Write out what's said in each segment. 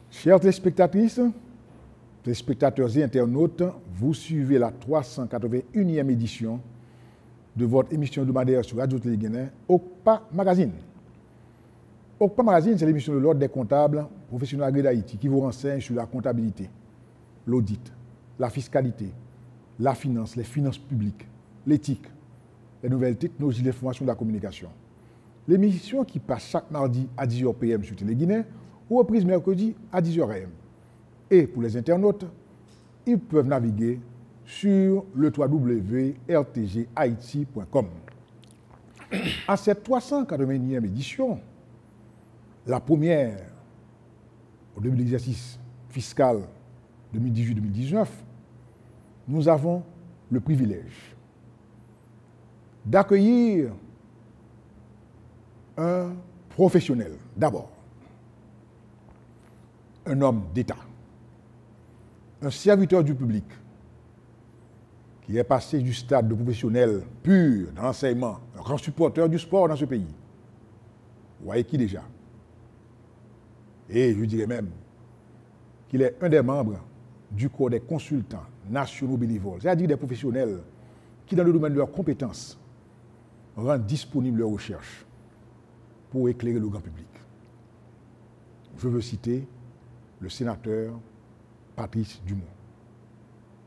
Chers téléspectatrices, téléspectateurs et internautes, vous suivez la 381e édition de votre émission hebdomadaire sur Radio-Télé Guinée, OCPA Magazine. OCPA Magazine, c'est l'émission de l'Ordre des comptables professionnels agréés d'Haïti qui vous renseigne sur la comptabilité, l'audit, la fiscalité, la finance, les finances publiques, l'éthique, les nouvelles technologies de l'information et de la communication. L'émission qui passe chaque mardi à 10h PM sur Télé Guinée ou reprise mercredi à 10h AM. Et pour les internautes, ils peuvent naviguer sur le www.rtghaiti.com. À cette 381e édition, la première au début de l'exercice fiscal 2018-2019, nous avons le privilège d'accueillir un professionnel d'abord, un homme d'État, un serviteur du public qui est passé du stade de professionnel pur dans l'enseignement, un grand supporter du sport dans ce pays. Vous voyez qui déjà? Et je dirais même qu'il est un des membres du corps des consultants nationaux bénévoles, c'est-à-dire des professionnels qui, dans le domaine de leurs compétences, rendent disponibles leurs recherches pour éclairer le grand public. Je veux citer le sénateur Patrice Dumont.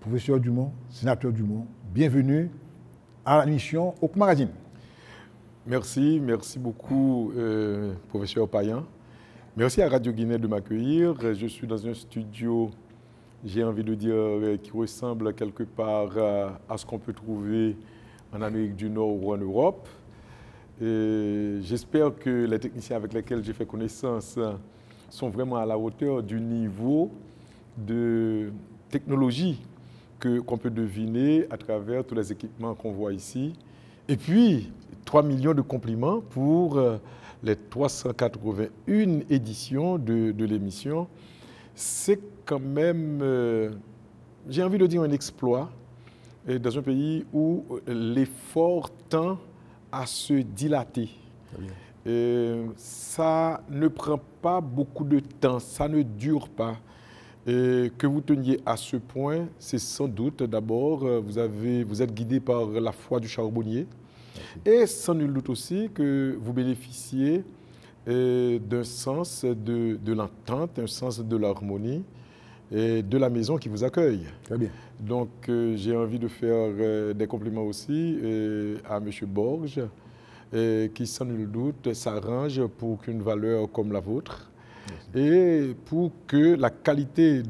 Professeur Dumont, sénateur Dumont, bienvenue à l'émission OCPA Magazine. Merci beaucoup, professeur Payan. Merci à Radio Guinée de m'accueillir. Je suis dans un studio, j'ai envie de dire, qui ressemble quelque part à ce qu'on peut trouver en Amérique du Nord ou en Europe. J'espère que les techniciens avec lesquels j'ai fait connaissance sont vraiment à la hauteur du niveau de technologie qu'on peut deviner à travers tous les équipements qu'on voit ici. Et puis, 3 millions de compliments pour les 381 éditions de l'émission. C'est quand même, j'ai envie de dire, un exploit dans un pays où l'effort tend à se dilater. Ça ne prend pas beaucoup de temps, ça ne dure pas. Que vous teniez à ce point, c'est sans doute d'abord, vous êtes guidé par la foi du charbonnier. Et sans nul doute aussi que vous bénéficiez d'un sens de l'entente, un sens de l'harmonie et de la maison qui vous accueille. Très bien. Donc j'ai envie de faire des compliments aussi à M. Borges, qui sans nul doute s'arrange pour qu'une valeur comme la vôtre et pour que la qualité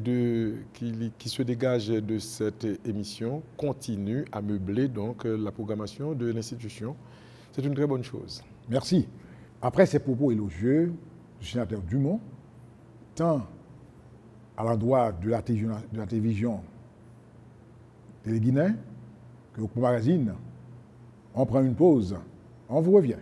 qui se dégage de cette émission continue à meubler donc la programmation de l'institution. C'est une très bonne chose. Merci. Après ces propos élogieux du sénateur Dumont, tant à l'endroit de la télévision Télé Guinée que OCPA Magazine, on prend une pause, on vous revient.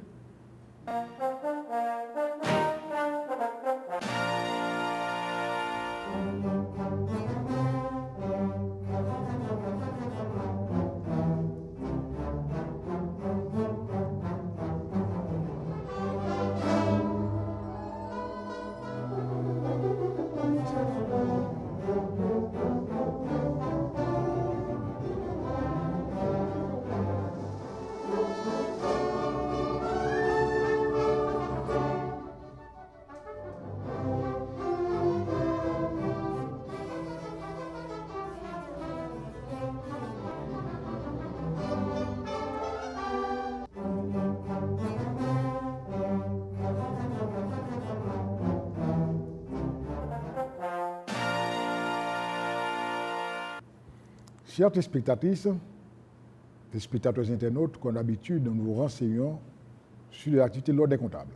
Chers téléspectatrices, téléspectateurs internautes, comme d'habitude, nous nous renseignons sur l'activité de l'Ordre des comptables.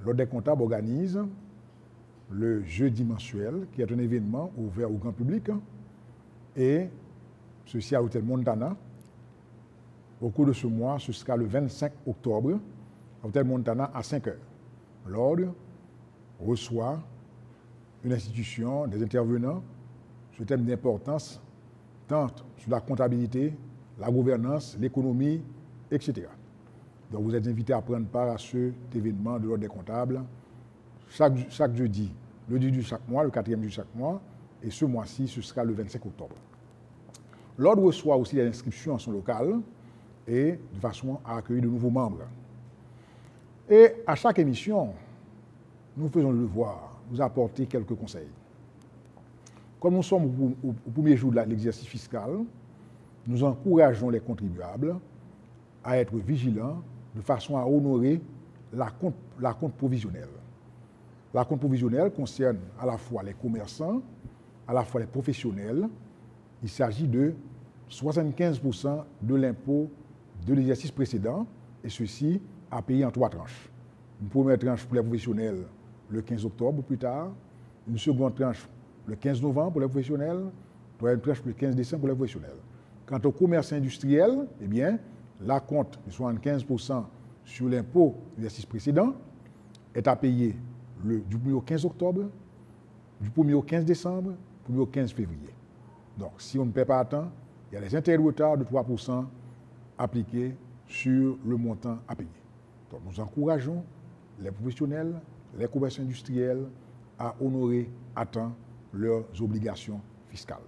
L'Ordre des comptables organise le jeudi mensuel, qui est un événement ouvert au grand public, et ceci à l'hôtel Montana. Au cours de ce mois, ce sera le 25 octobre, à l'hôtel Montana à 5 heures. L'Ordre reçoit une institution, des intervenants sur thème d'importance, tant sur la comptabilité, la gouvernance, l'économie, etc. Donc vous êtes invités à prendre part à cet événement de l'Ordre des comptables chaque jeudi, le jeudi de chaque mois, le 4e jeudi de chaque mois, et ce mois-ci, ce sera le 25 octobre. L'Ordre reçoit aussi les inscriptions en son local et de façon à accueillir de nouveaux membres. Et à chaque émission, nous faisons le devoir, vous apporter quelques conseils. Comme nous sommes au premier jour de l'exercice fiscal, nous encourageons les contribuables à être vigilants de façon à honorer la compte provisionnelle. La compte provisionnelle concerne à la fois les commerçants, à la fois les professionnels. Il s'agit de 75% de l'impôt de l'exercice précédent, et ceci à payer en 3 tranches. Une première tranche pour les professionnels le 15 octobre ou plus tard, une seconde tranche le 15 novembre pour les professionnels, troisième tranche le 15 décembre pour les professionnels. Quant au commerce industriel, eh bien, la compte de 75% sur l'impôt de l'exercice précédent est à payer du 1er au 15 octobre, du 1er au 15 décembre, du 1er au 15 février. Donc, si on ne paie pas à temps, il y a les intérêts de retard de 3% appliqués sur le montant à payer. Donc, nous encourageons les professionnels, les commerçants industriels à honorer à temps leurs obligations fiscales.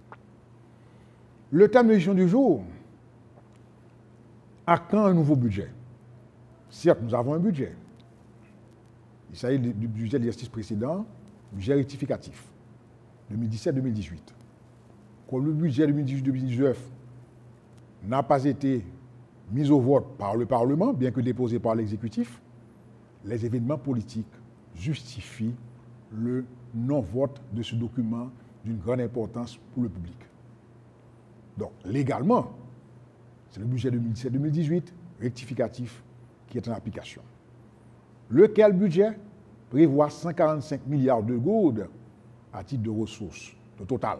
Le thème de l'émission du jour, à quand un nouveau budget? Certes, nous avons un budget. Il s'agit du budget de l'exercice précédent, budget rectificatif, 2017-2018. Comme le budget 2018-2019 n'a pas été mis au vote par le Parlement, bien que déposé par l'exécutif, les événements politiques justifient le non-vote de ce document d'une grande importance pour le public. Donc, légalement, c'est le budget 2017-2018 rectificatif qui est en application. Lequel budget prévoit 145 milliards de gourdes à titre de ressources au total,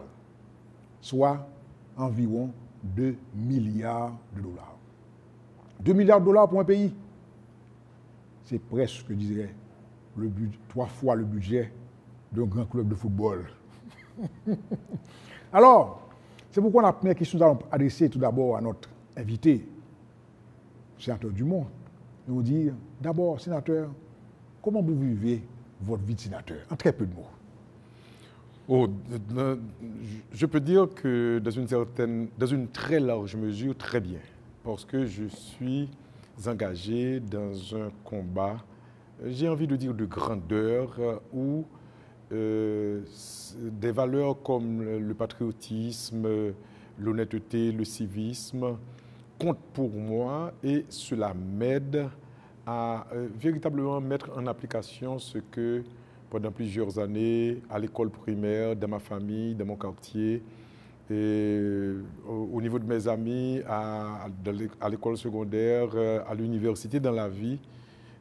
soit environ 2 milliards de dollars. 2 milliards de dollars pour un pays, c'est presque, je dirais, 3 fois le budget d'un grand club de football. Alors, c'est pourquoi la première question que nous allons adresser tout d'abord à notre invité, sénateur Dumont, nous dire, d'abord, sénateur, comment vous vivez votre vie de sénateur, en très peu de mots? Oh, je peux dire que dans une très large mesure, très bien, parce que je suis engagé dans un combat, j'ai envie de dire de grandeur, où des valeurs comme le patriotisme, l'honnêteté, le civisme comptent pour moi, et cela m'aide à véritablement mettre en application ce que pendant plusieurs années, à l'école primaire, dans ma famille, dans mon quartier, et au niveau de mes amis, à l'école secondaire, à l'université, dans la vie,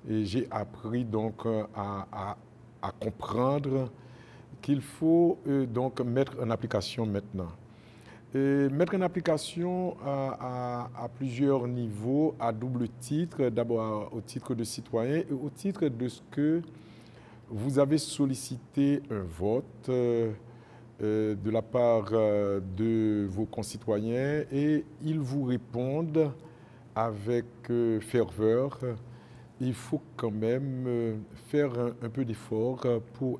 et j'ai appris donc à comprendre qu'il faut donc mettre en application maintenant. Et mettre en application à plusieurs niveaux, à double titre, d'abord au titre de citoyen et au titre de ce que vous avez sollicité un vote de la part de vos concitoyens et ils vous répondent avec ferveur. Il faut quand même faire un peu d'effort pour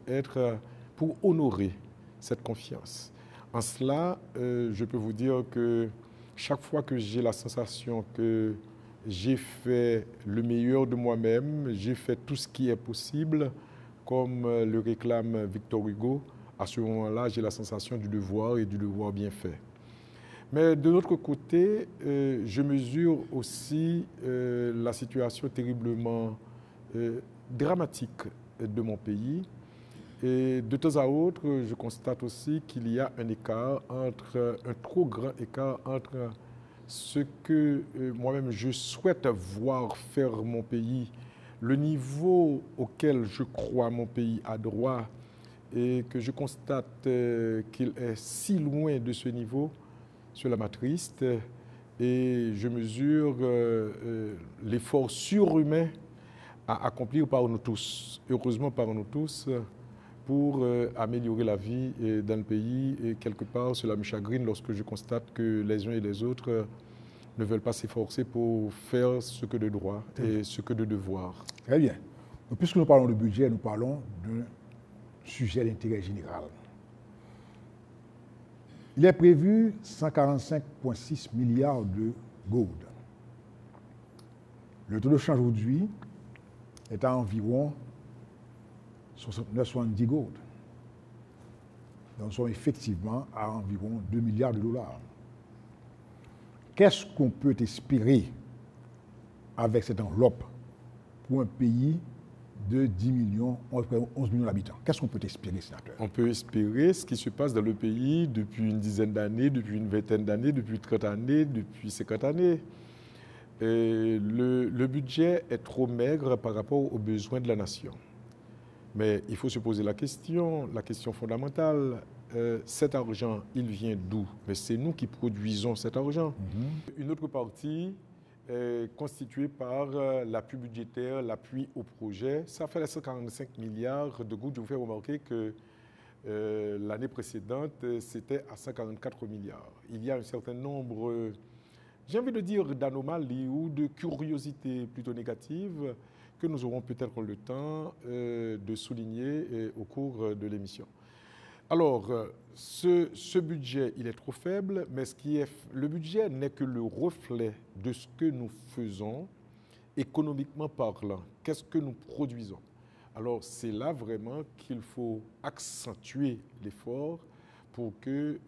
honorer cette confiance. En cela, je peux vous dire que chaque fois que j'ai la sensation que j'ai fait le meilleur de moi-même, j'ai fait tout ce qui est possible, comme le réclame Victor Hugo, à ce moment-là, j'ai la sensation du devoir et du devoir bien fait. Mais de l'autre côté, je mesure aussi la situation terriblement dramatique de mon pays Et de temps à autre, je constate aussi qu'il y a un trop grand écart entre ce que moi-même je souhaite voir faire mon pays, le niveau auquel je crois mon pays a droit, et que je constate qu'il est si loin de ce niveau, cela m'attriste et je mesure l'effort surhumain à accomplir par nous tous, heureusement par nous tous, pour améliorer la vie dans le pays. Et quelque part, cela me chagrine lorsque je constate que les uns et les autres ne veulent pas s'efforcer pour faire ce que de droit et ce que de devoir. Très bien. Donc, puisque nous parlons de budget, nous parlons d'un sujet d'intérêt général. Il est prévu 145,6 milliards de gourdes. Le taux de change aujourd'hui est à environ 69,70 gourdes. Donc, nous sommes effectivement à environ 2 milliards de dollars. Qu'est-ce qu'on peut espérer avec cette enveloppe pour un pays de 10 millions, 11 millions d'habitants? Qu'est-ce qu'on peut espérer, sénateur? On peut espérer ce qui se passe dans le pays depuis une dizaine d'années, depuis une vingtaine d'années, depuis 30 années, depuis 50 années. Le budget est trop maigre par rapport aux besoins de la nation. Mais il faut se poser la question fondamentale. Cet argent, il vient d'où? Mais c'est nous qui produisons cet argent. Une autre partie constituée par l'appui budgétaire, l'appui au projet. Ça fait les 145 milliards de gouttes. Je vous fais remarquer que l'année précédente, c'était à 144 milliards. Il y a un certain nombre, j'ai envie de dire, d'anomalies ou de curiosités plutôt négatives que nous aurons peut-être le temps de souligner au cours de l'émission. Alors, ce budget, il est trop faible, mais le budget n'est que le reflet de ce que nous faisons économiquement parlant. Qu'est-ce que nous produisons? Alors, c'est là vraiment qu'il faut accentuer l'effort pour que,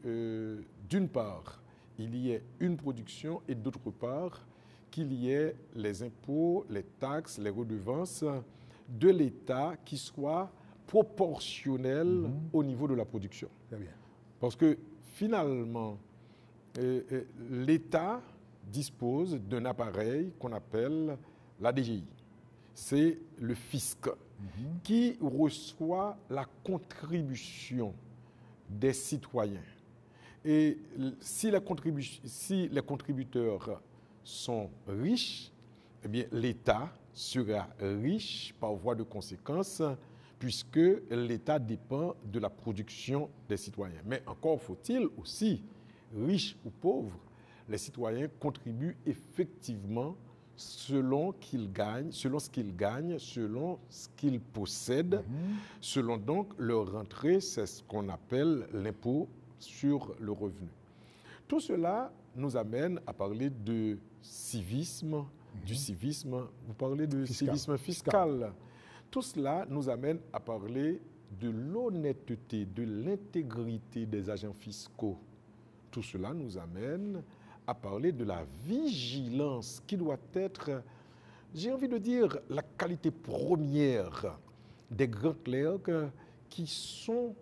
d'une part, il y ait une production et d'autre part, qu'il y ait les impôts, les taxes, les redevances de l'État qui soient proportionnels au niveau de la production. Très bien. Parce que finalement, l'État dispose d'un appareil qu'on appelle la DGI. C'est le fisc qui reçoit la contribution des citoyens. Et si les contributeurs sont riches, eh bien, l'État sera riche par voie de conséquence, puisque l'État dépend de la production des citoyens. Mais encore faut-il aussi, riches ou pauvres, les citoyens contribuent effectivement selon ce qu'ils gagnent, selon ce qu'ils possèdent, selon donc leur rentrée, c'est ce qu'on appelle l'impôt sur le revenu. Tout cela nous amène à parler de civisme, du civisme, vous parlez de civisme fiscal. Tout cela nous amène à parler de l'honnêteté, de l'intégrité des agents fiscaux. Tout cela nous amène à parler de la vigilance qui doit être, j'ai envie de dire, la qualité première des grands clercs qui sont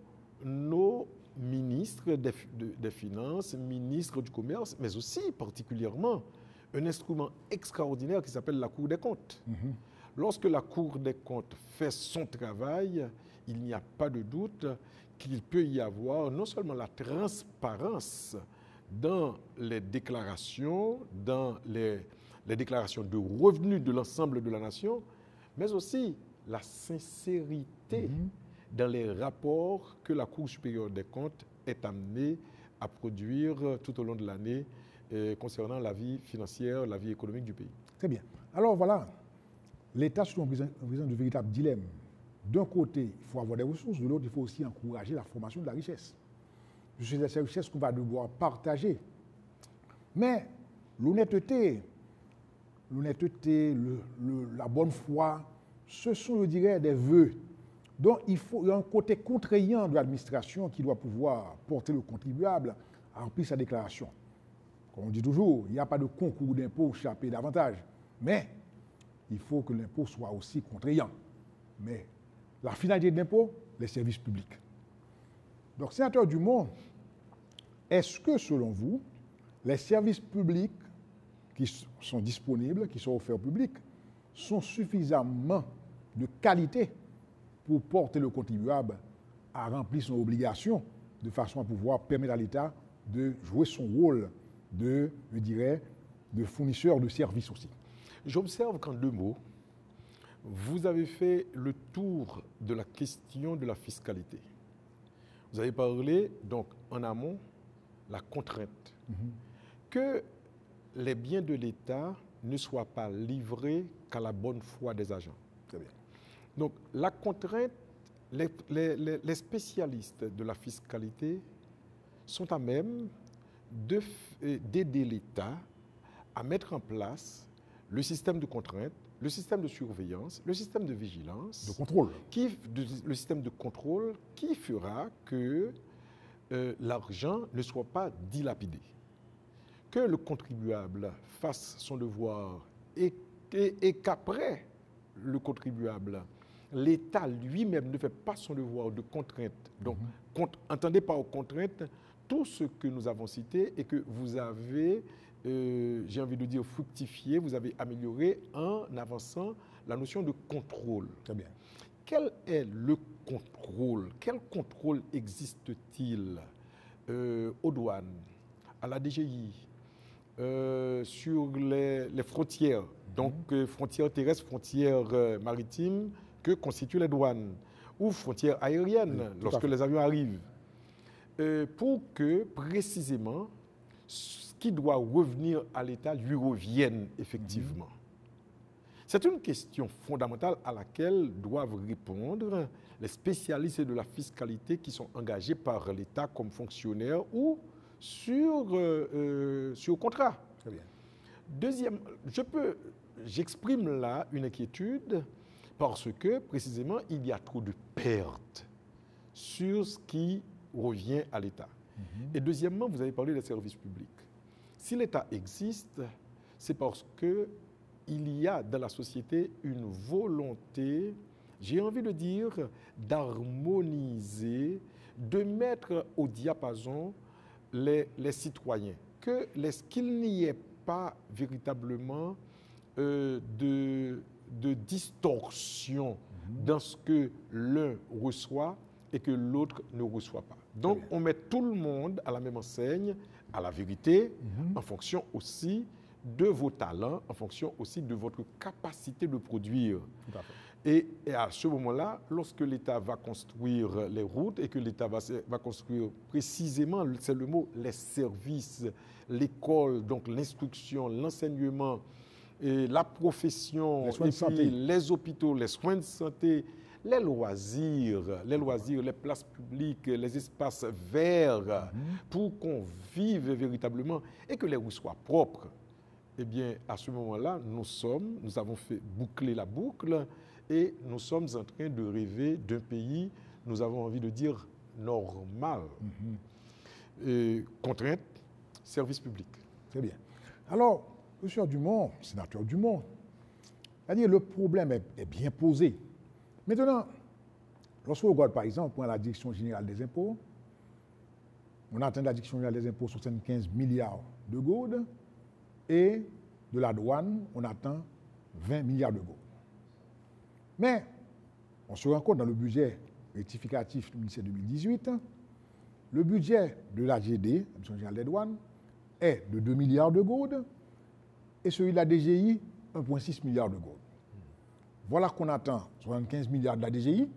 nos ministres des Finances, ministres du Commerce, mais aussi particulièrement un instrument extraordinaire qui s'appelle la Cour des comptes. Lorsque la Cour des comptes fait son travail, il n'y a pas de doute qu'il peut y avoir non seulement la transparence dans les déclarations, les déclarations de revenus de l'ensemble de la nation, mais aussi la sincérité dans les rapports que la Cour supérieure des comptes est amenée à produire tout au long de l'année concernant la vie financière, la vie économique du pays. Très bien. Alors voilà, l'État se trouve en présence de véritables dilemmes. D'un côté, il faut avoir des ressources, de l'autre, il faut aussi encourager la formation de la richesse. C'est ces richesses qu'on va devoir partager. Mais l'honnêteté, la bonne foi, ce sont, je dirais, des vœux. Donc, il y a un côté contraignant de l'administration qui doit pouvoir porter le contribuable à remplir sa déclaration. Comme on dit toujours, il n'y a pas de concours d'impôt pour payer davantage. Mais il faut que l'impôt soit aussi contraignant. Mais la finalité de l'impôt, les services publics. Donc, sénateur Dumont, est-ce que, selon vous, les services publics qui sont disponibles, qui sont offerts au public, sont suffisamment de qualité pour porter le contribuable à remplir son obligation de façon à pouvoir permettre à l'État de jouer son rôle de, je dirais, de fournisseur de services aussi? J'observe qu'en 2 mots, vous avez fait le tour de la question de la fiscalité. Vous avez parlé, donc, en amont, la contrainte. Que les biens de l'État ne soient pas livrés qu'à la bonne foi des agents. Très bien. Donc, la contrainte, les spécialistes de la fiscalité sont à même d'aider l'État à mettre en place le système de contrainte, le système de surveillance, le système de vigilance, De contrôle. le système de contrôle qui fera que l'argent ne soit pas dilapidé. Que le contribuable fasse son devoir et qu'après le contribuable, l'État lui-même ne fait pas son devoir de contrainte. Donc, entendez par contrainte tout ce que nous avons cité et que vous avez, j'ai envie de dire, fructifié, vous avez amélioré en avançant la notion de contrôle. Très bien. Quel est le contrôle? Quel contrôle existe-t-il aux douanes, à la DGI, sur les frontières, donc frontières terrestres, frontières maritimes que constituent les douanes, ou frontières aériennes, lorsque les avions arrivent, pour que précisément ce qui doit revenir à l'État lui revienne effectivement. C'est une question fondamentale à laquelle doivent répondre les spécialistes de la fiscalité qui sont engagés par l'État comme fonctionnaires ou sur contrat. Très bien. Deuxième, j'exprime là une inquiétude parce que précisément il y a trop de pertes sur ce qui revient à l'État. Et deuxièmement, vous avez parlé des services publics. Si l'État existe, c'est parce que il y a dans la société une volonté, j'ai envie de dire, d'harmoniser, de mettre au diapason les citoyens, qu'il n'y ait pas véritablement de distorsion dans ce que l'un reçoit et que l'autre ne reçoit pas. Donc on met tout le monde à la même enseigne, à la vérité, en fonction aussi de vos talents, en fonction aussi de votre capacité de produire. Tout à fait. Et à ce moment-là, lorsque l'État va construire les routes et que l'État va construire précisément, c'est le mot, les services, l'école, donc l'instruction, l'enseignement, et la profession, les hôpitaux, les soins de santé, les loisirs, les places publiques, les espaces verts, pour qu'on vive véritablement et que les rues soient propres. Eh bien, à ce moment-là, nous avons fait boucler la boucle et nous sommes en train de rêver d'un pays, nous avons envie de dire, normal. Contrainte, service public. Très bien. Alors, M. Dumont, sénateur Dumont, c'est-à-dire le problème est bien posé. Maintenant, lorsque vous regardez par exemple pour la Direction générale des impôts, on atteint la Direction générale des impôts 75 milliards de goudes et de la douane, on atteint 20 milliards de goudes. Mais on se rend compte dans le budget rectificatif du ministère 2018, le budget de l'AGD, la Direction générale des douanes, est de 2 milliards de goudes et celui de la DGI, 1,6 milliard de goudes. Voilà qu'on attend 75 milliards de la DGI,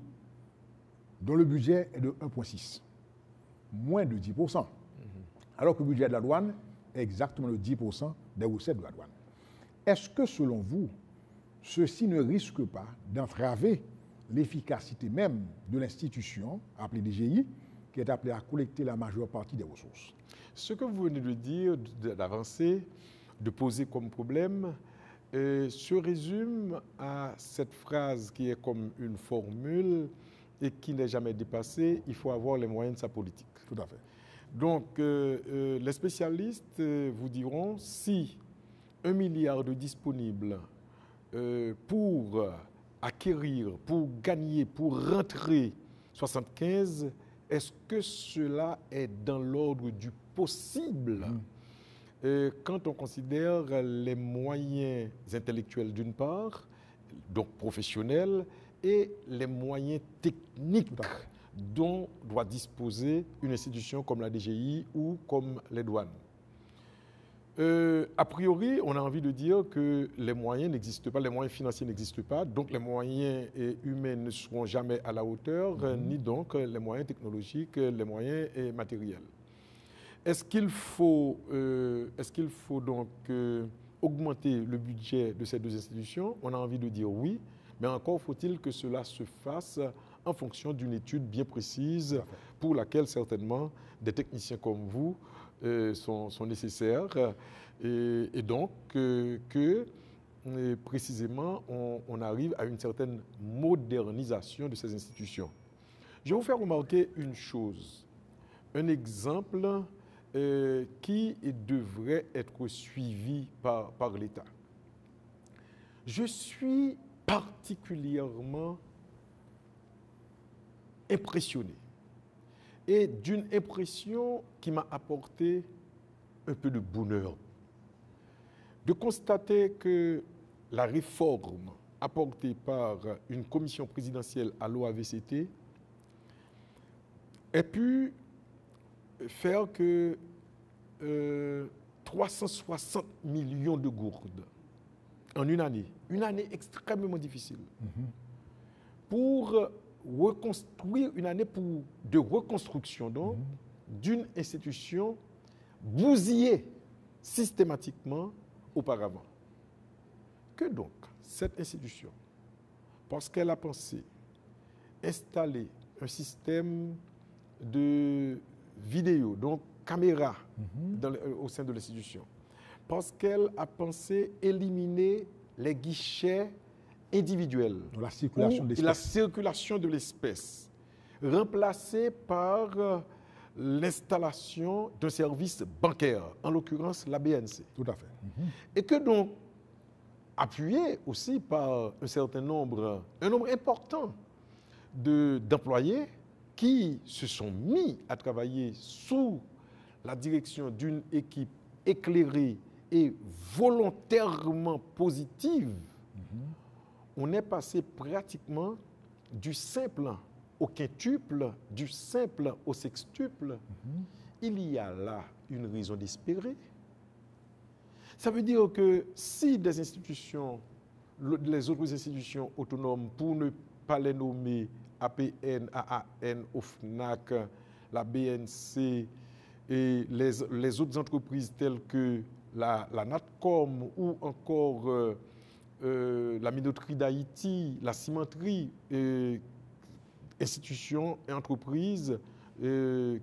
dont le budget est de 1,6. Moins de 10%. Alors que le budget de la douane est exactement de 10% des recettes de la douane. Est-ce que, selon vous, ceci ne risque pas d'entraver l'efficacité même de l'institution, appelée DGI, qui est appelée à collecter la majeure partie des ressources? Ce que vous venez de dire, d'avancer, de poser comme problème, se résume à cette phrase qui est comme une formule et qui n'est jamais dépassée: il faut avoir les moyens de sa politique. Tout à fait. Donc, les spécialistes vous diront, si 1 milliard de disponibles pour acquérir, pour gagner, pour rentrer 75, est-ce que cela est dans l'ordre du possible quand on considère les moyens intellectuels d'une part, donc professionnels, et les moyens techniques dont doit disposer une institution comme la DGI ou comme les douanes? A priori, on a envie de dire que les moyens n'existent pas, les moyens financiers n'existent pas, donc les moyens humains ne seront jamais à la hauteur, ni donc les moyens technologiques, les moyens matériels. Est-ce qu'il faut donc augmenter le budget de ces deux institutions? On a envie de dire oui, mais encore faut-il que cela se fasse en fonction d'une étude bien précise pour laquelle certainement des techniciens comme vous sont nécessaires et donc que précisément on arrive à une certaine modernisation de ces institutions. Je vais vous faire remarquer une chose, un exemple qui devrait être suivi par l'État. Je suis particulièrement impressionné et d'une impression qui m'a apporté un peu de bonheur de constater que la réforme apportée par une commission présidentielle à l'OAVCT ait pu faire que 360 millions de gourdes en une année extrêmement difficile, pour reconstruire, une année de reconstruction donc, d'une institution bousillée systématiquement auparavant. Que donc cette institution, parce qu'elle a pensé installer un système de vidéo, donc caméra au sein de l'institution, parce qu'elle a pensé éliminer les guichets individuels, la circulation de l'espèce, remplacée par l'installation d'un service bancaire, en l'occurrence la BNC. Tout à fait. Et que donc, appuyé aussi par un nombre important d'employés qui se sont mis à travailler sous la direction d'une équipe éclairée et volontairement positive, on est passé pratiquement du simple au quintuple, du simple au sextuple. Il y a là une raison d'espérer. Ça veut dire que si des institutions, les autres institutions autonomes, pour ne pas les nommer APN, AAN, OFNAC, la BNC et les autres entreprises telles que la NATCOM ou encore la minoterie d'Haïti, la cimenterie, institutions et entreprises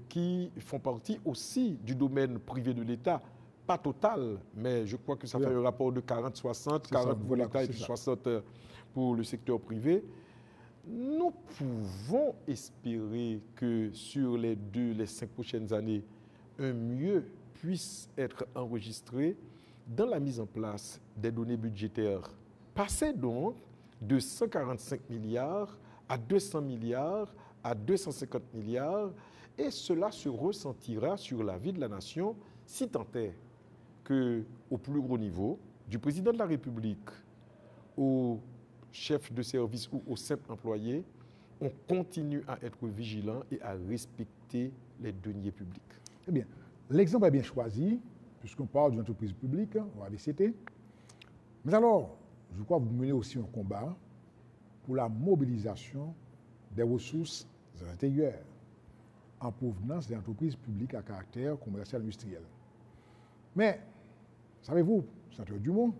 qui font partie aussi du domaine privé de l'État, pas total, mais je crois que ça fait un rapport de 40-60, 40 pour l'État et puis 60 pour le secteur privé. Nous pouvons espérer que sur les 5 prochaines années, un mieux puisse être enregistré dans la mise en place des données budgétaires. Passer donc de 145 milliards à 200 milliards, à 250 milliards, et cela se ressentira sur la vie de la nation, si tant est qu'au plus gros niveau, du président de la République au chef de service ou au simple employé, on continue à être vigilant et à respecter les deniers publics. Eh bien, l'exemple est bien choisi, puisqu'on parle d'une entreprise publique, ou AVCT. Mais alors, je crois que vous menez aussi un combat pour la mobilisation des ressources intérieures en provenance des entreprises publiques à caractère commercial industriel. Mais, savez-vous, sénateur Dumont,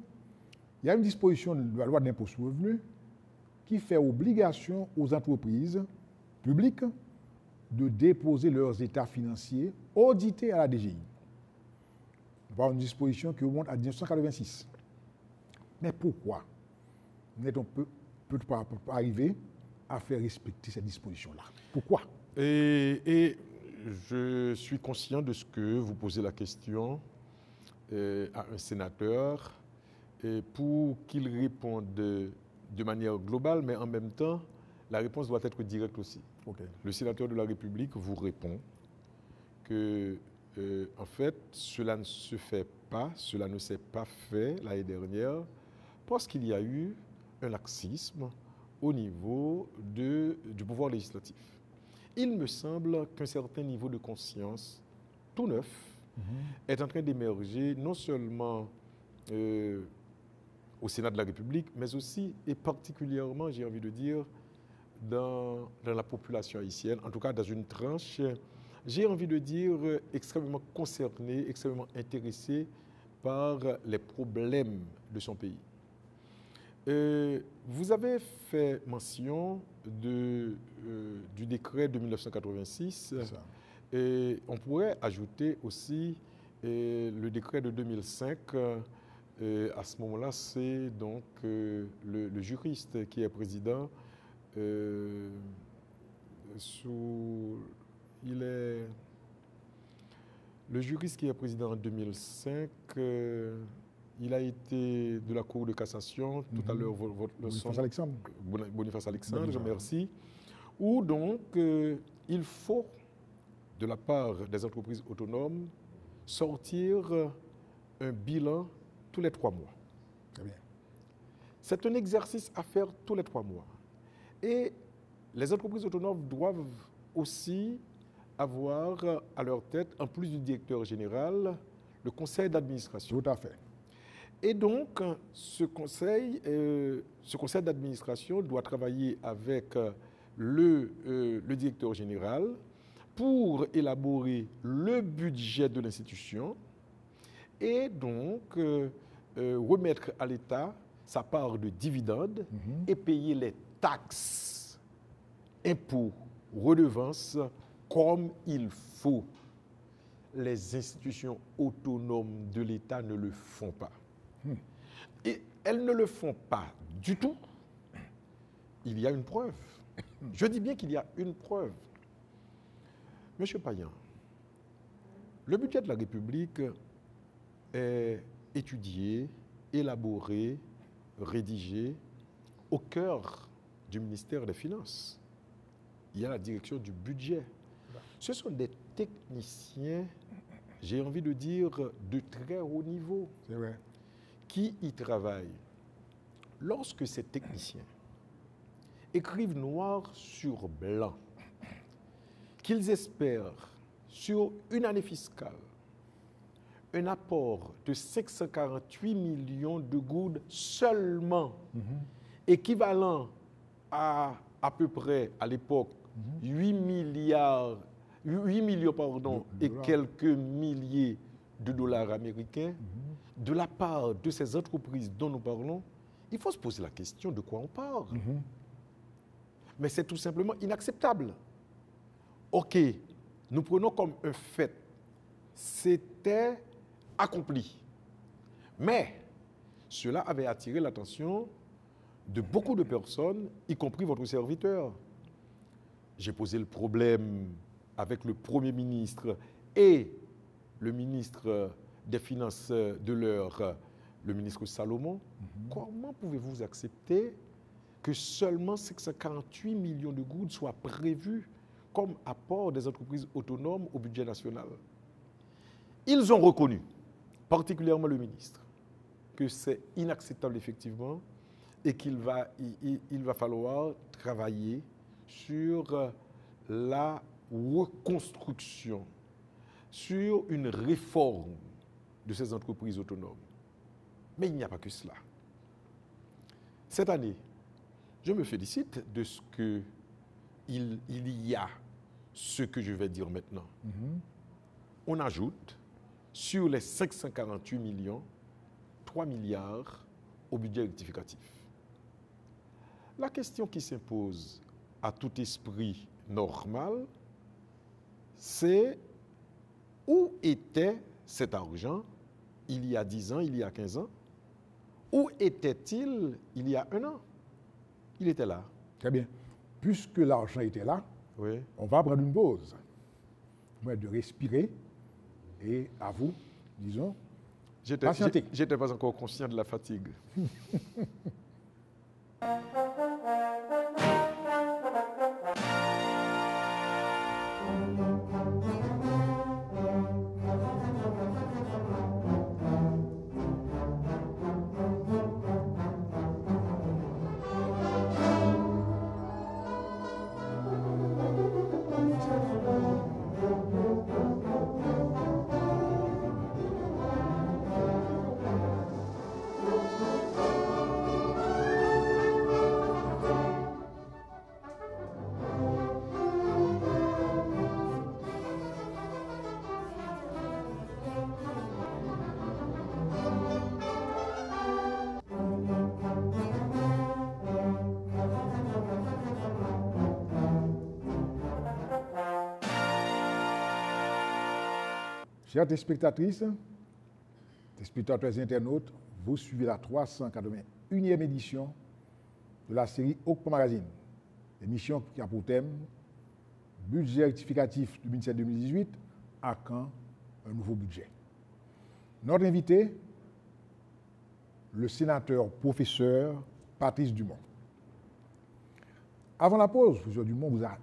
il y a une disposition de la loi de l'impôt sur le revenu qui fait obligation aux entreprises publiques de déposer leurs états financiers audités à la DGI. Nous avons une disposition qui remonte à 1986. Mais pourquoi n'est-on peut pas arriver à faire respecter cette disposition-là? Pourquoi? Et je suis conscient de ce que vous posez la question à un sénateur pour qu'il réponde de manière globale, mais en même temps la réponse doit être directe aussi. Ok. Le sénateur de la République vous répond que, en fait, cela ne se fait pas, cela ne s'est pas fait l'année dernière parce qu'il y a eu un laxisme au niveau du pouvoir législatif. Il me semble qu'un certain niveau de conscience, tout neuf, est en train d'émerger non seulement au Sénat de la République, mais aussi et particulièrement, j'ai envie de dire, dans la population haïtienne, en tout cas dans une tranche, j'ai envie de dire, extrêmement concernée, extrêmement intéressée par les problèmes de son pays. Vous avez fait mention du décret de 1986. C'est ça. Et on pourrait ajouter aussi le décret de 2005. À ce moment-là, c'est donc le juriste qui est président. Le juriste qui est président en 2005. Il a été de la Cour de cassation, tout à l'heure, Boniface Alexandre. Boniface Alexandre, merci. Où donc il faut, de la part des entreprises autonomes, sortir un bilan tous les 3 mois. Très bien. C'est un exercice à faire tous les 3 mois. Et les entreprises autonomes doivent aussi avoir à leur tête, en plus du directeur général, le conseil d'administration. Tout à fait. Et donc, ce conseil d'administration doit travailler avec le directeur général pour élaborer le budget de l'institution et donc remettre à l'État sa part de dividendes et payer les taxes, impôts, redevances comme il faut. Les institutions autonomes de l'État ne le font pas. Et elles ne le font pas du tout. Il y a une preuve. Je dis bien qu'il y a une preuve. Monsieur Payan, le budget de la République est étudié, élaboré, rédigé au cœur du ministère des Finances. Il y a la direction du budget. Ce sont des techniciens, j'ai envie de dire, de très haut niveau. C'est vrai. Qui y travaillent. Lorsque ces techniciens écrivent noir sur blanc qu'ils espèrent sur une année fiscale un apport de 548 millions de goudes seulement, équivalent à peu près à l'époque 8 millions et quelques milliers de dollars américains, de la part de ces entreprises dont nous parlons, il faut se poser la question de quoi on parle. Mais c'est tout simplement inacceptable. OK, nous prenons comme un fait, c'était accompli. Mais cela avait attiré l'attention de beaucoup de personnes, y compris votre serviteur. J'ai posé le problème avec le Premier ministre et le ministre des Finances de l'heure, le ministre Salomon. Comment pouvez-vous accepter que seulement 548 millions de gouttes soient prévus comme apport des entreprises autonomes au budget national? Ils ont reconnu, particulièrement le ministre, que c'est inacceptable effectivement et qu'il va falloir travailler sur la reconstruction, sur une réforme de ces entreprises autonomes. Mais il n'y a pas que cela. Cette année, je me félicite de ce qu'il y a ce que je vais dire maintenant. On ajoute sur les 548 millions, 3 milliards au budget rectificatif. La question qui s'impose à tout esprit normal, c'est où était cet argent il y a 10 ans, il y a 15 ans? Où était-il il y a 1 an? Il était là. Très bien. Puisque l'argent était là, Oui. on va prendre une pause. De respirer et à vous, disons, patienter. J'étais pas encore conscient de la fatigue. Chers téléspectatrices, téléspectateurs et internautes, vous suivez la 381e édition de la série Okpo Magazine, émission qui a pour thème budget rectificatif 2017-2018 à quand un nouveau budget. Notre invité, le sénateur professeur Patrice Dumont. Avant la pause, M. Dumont vous a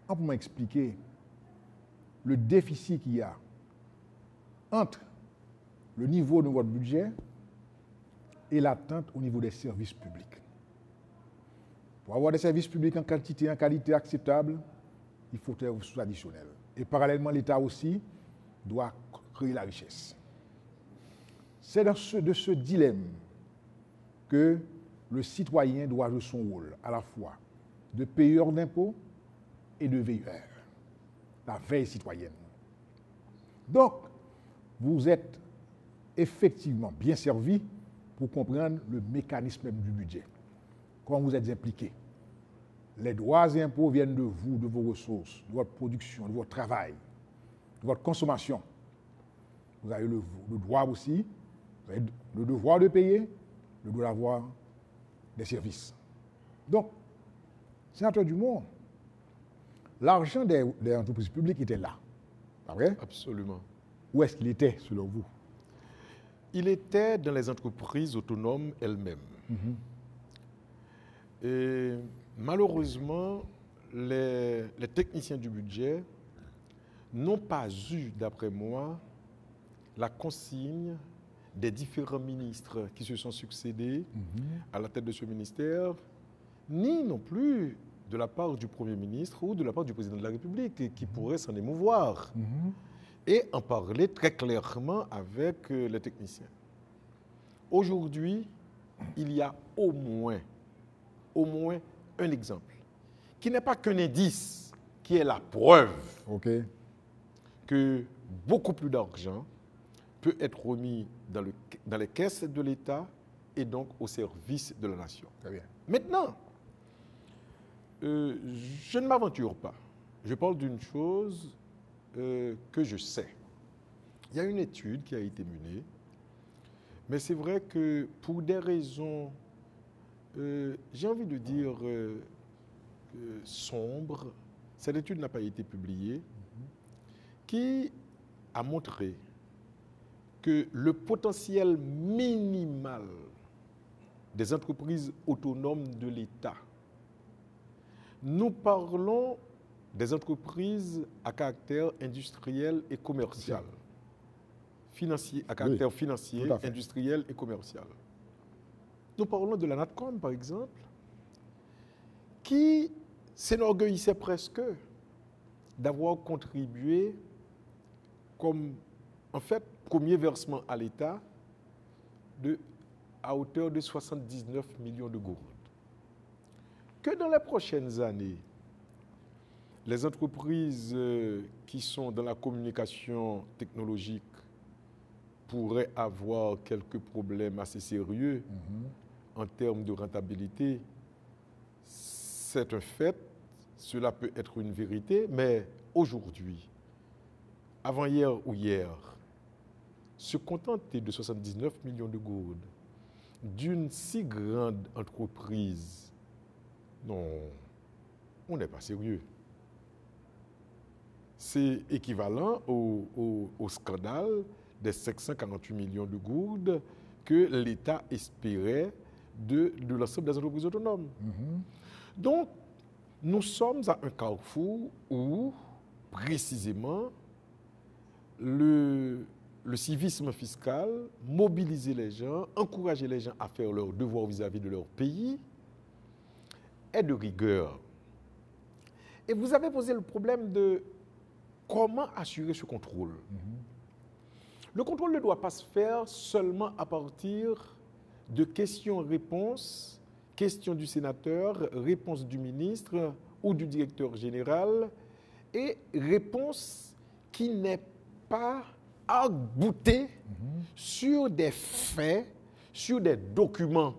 amplement expliqué le déficit qu'il y a entre le niveau de votre budget et l'attente au niveau des services publics. Pour avoir des services publics en quantité et en qualité acceptable, il faut des ressources additionnelles. Et parallèlement, l'État aussi doit créer la richesse. C'est de ce dilemme que le citoyen doit jouer son rôle à la fois de payeur d'impôts et de veilleur, la veille citoyenne. Donc, vous êtes effectivement bien servi pour comprendre le mécanisme même du budget. Quand vous êtes impliqué, les droits et impôts viennent de vous, de vos ressources, de votre production, de votre travail, de votre consommation. Vous avez le droit aussi, vous avez le devoir de payer, le droit d'avoir des services. Donc, sénateur Dumont, l'argent des entreprises publiques était là, pas vrai? Absolument. Où est-ce qu'il était, selon vous? Il était dans les entreprises autonomes elles-mêmes. Et malheureusement, les techniciens du budget n'ont pas eu, d'après moi, la consigne des différents ministres qui se sont succédés à la tête de ce ministère, ni non plus de la part du Premier ministre ou de la part du Président de la République qui pourrait s'en émouvoir et en parler très clairement avec les techniciens. Aujourd'hui, il y a au moins un exemple, qui n'est pas qu'un indice, qui est la preuve que beaucoup plus d'argent peut être remis dans les caisses de l'État et donc au service de la nation. Très bien. Maintenant, je ne m'aventure pas. Je parle d'une chose que je sais. Il y a une étude qui a été menée, mais c'est vrai que pour des raisons, j'ai envie de dire, sombres, cette étude n'a pas été publiée, qui a montré que le potentiel minimal des entreprises autonomes de l'État, nous parlons des entreprises à caractère industriel et commercial, à caractère financier, industriel et commercial. Nous parlons de la NATCOM, par exemple, qui s'enorgueillissait presque d'avoir contribué comme, en fait, premier versement à l'État à hauteur de 79 millions de gourdes. Que dans les prochaines années, les entreprises qui sont dans la communication technologique pourraient avoir quelques problèmes assez sérieux en termes de rentabilité. C'est un fait, cela peut être une vérité, mais aujourd'hui, avant-hier ou hier, se contenter de 79 millions de gourdes d'une si grande entreprise, non, on n'est pas sérieux. C'est équivalent au scandale des 548 millions de gourdes que l'État espérait de l'ensemble des entreprises autonomes. Donc, nous sommes à un carrefour où, précisément, le civisme fiscal, mobiliser les gens, encourager les gens à faire leurs devoirs vis-à-vis de leur pays, est de rigueur. Et vous avez posé le problème de comment assurer ce contrôle. Le contrôle ne doit pas se faire seulement à partir de questions-réponses, questions du sénateur, réponses du ministre ou du directeur général, et réponses qui n'est pas arc-boutée sur des faits, sur des documents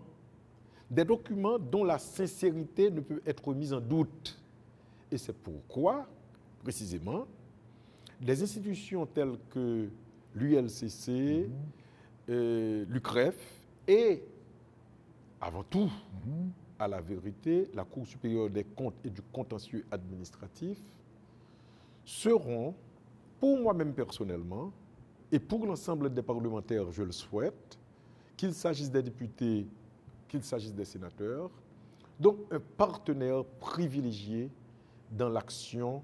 dont la sincérité ne peut être mise en doute. Et c'est pourquoi, précisément, des institutions telles que l'ULCC, l'UCREF et, avant tout, à la vérité, la Cour supérieure des comptes et du contentieux administratif seront, pour moi-même personnellement, et pour l'ensemble des parlementaires, je le souhaite, qu'il s'agisse des députés, qu'il s'agisse des sénateurs, donc un partenaire privilégié dans l'action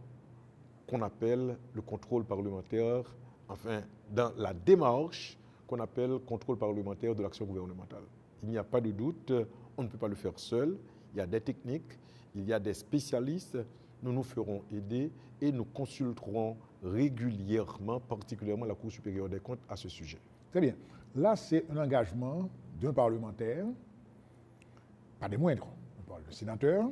qu'on appelle le contrôle parlementaire, enfin, dans la démarche qu'on appelle contrôle parlementaire de l'action gouvernementale. Il n'y a pas de doute, on ne peut pas le faire seul. Il y a des techniques, il y a des spécialistes. Nous nous ferons aider et nous consulterons régulièrement, particulièrement la Cour supérieure des comptes, à ce sujet. Très bien. Là, c'est un engagement d'un parlementaire, pas des moindres. On parle de sénateur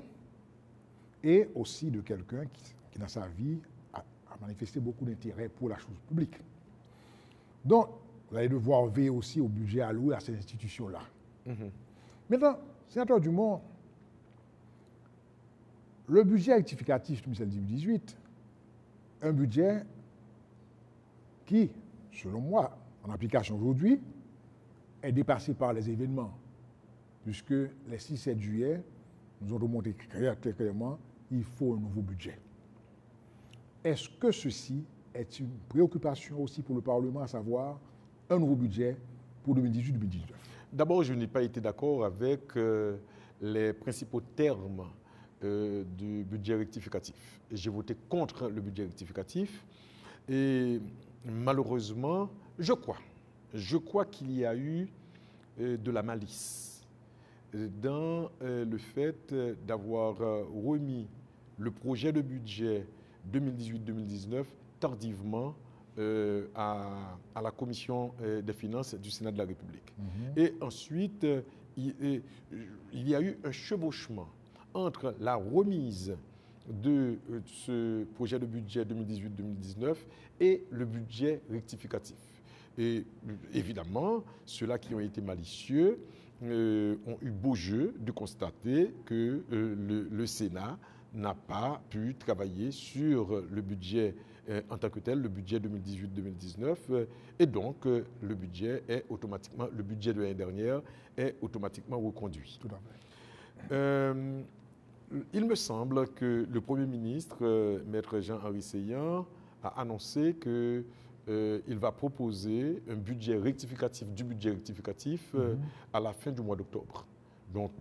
et aussi de quelqu'un qui, dans sa vie, a manifesté beaucoup d'intérêt pour la chose publique. Donc, vous allez devoir veiller aussi au budget alloué à ces institutions-là. Maintenant, sénateur Dumont, le budget rectificatif 2017-2018, un budget qui, selon moi, en application aujourd'hui, est dépassé par les événements, puisque les 6-7 juillet nous ont remonté très clairement il faut un nouveau budget. Est-ce que ceci est une préoccupation aussi pour le Parlement, à savoir un nouveau budget pour 2018-2019? D'abord, je n'ai pas été d'accord avec les principaux termes du budget rectificatif. J'ai voté contre le budget rectificatif et malheureusement, je crois qu'il y a eu de la malice dans le fait d'avoir remis le projet de budget 2018-2019 tardivement à la Commission des finances du Sénat de la République. Et ensuite, il y a eu un chevauchement entre la remise de ce projet de budget 2018-2019 et le budget rectificatif. Et évidemment, ceux-là qui ont été malicieux ont eu beau jeu de constater que le Sénat n'a pas pu travailler sur le budget en tant que tel, le budget 2018-2019, et donc le budget de l'année dernière est automatiquement reconduit. Tout à fait. Il me semble que le Premier ministre, Maître Jean-Henri Séillant, a annoncé qu'il va proposer un budget rectificatif du budget rectificatif à la fin du mois d'octobre. Donc,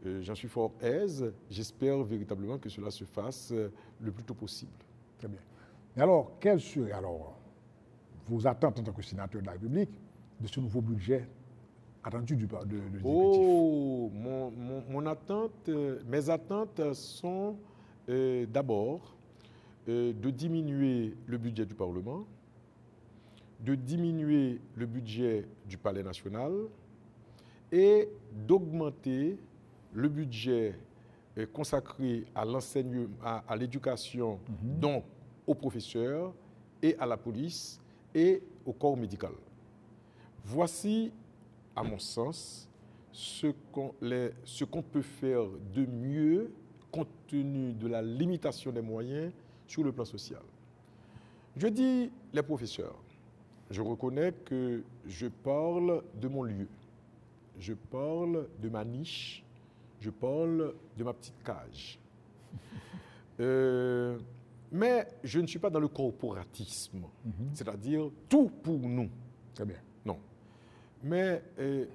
j'en suis fort aise. J'espère véritablement que cela se fasse le plus tôt possible. Très bien. Mais alors, quelles seraient vos attentes en tant que sénateur de la République de ce nouveau budget attendu de l'exécutif? Oh, mes attentes sont d'abord de diminuer le budget du Parlement, de diminuer le budget du Palais national et d'augmenter le budget consacré à l'enseignement, à l'éducation, donc aux professeurs et à la police et au corps médical. Voici, à mon sens, ce qu'on peut faire de mieux compte tenu de la limitation des moyens sur le plan social. Je dis les professeurs. Je reconnais que je parle de mon lieu. Je parle de ma niche. Je parle de ma petite cage. Mais je ne suis pas dans le corporatisme, c'est-à-dire tout pour nous. Très bien. Non. Mais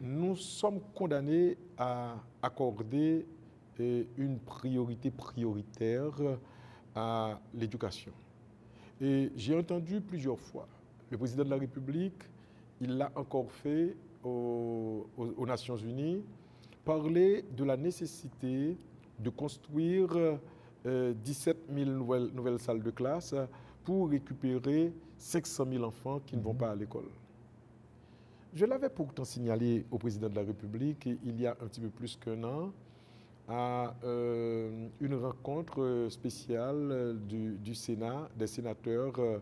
nous sommes condamnés à accorder une prioritaire à l'éducation. Et j'ai entendu plusieurs fois le président de la République, il l'a encore fait aux Nations Unies, parler de la nécessité de construire 17 000 nouvelles salles de classe pour récupérer 500 000 enfants qui ne vont pas à l'école. Je l'avais pourtant signalé au président de la République il y a un petit peu plus qu'un an à une rencontre spéciale du Sénat, des sénateurs.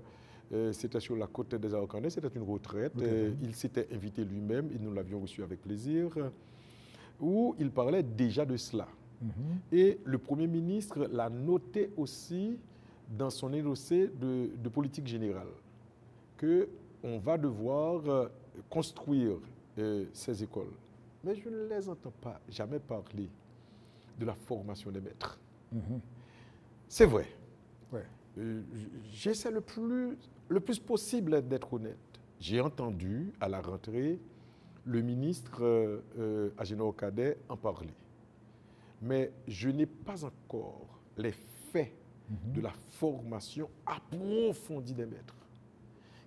C'était sur la côte des Araucaniens, c'était une retraite. Il s'était invité lui-même et nous l'avions reçu avec plaisir, où il parlait déjà de cela. Et le Premier ministre l'a noté aussi dans son énoncé de politique générale, que on va devoir construire ces écoles. Mais je ne les entends pas jamais parler de la formation des maîtres. C'est vrai. Ouais. J'essaie le plus possible d'être honnête. J'ai entendu à la rentrée le ministre Agénor Cadet en parler. Mais je n'ai pas encore les faits de la formation approfondie des maîtres.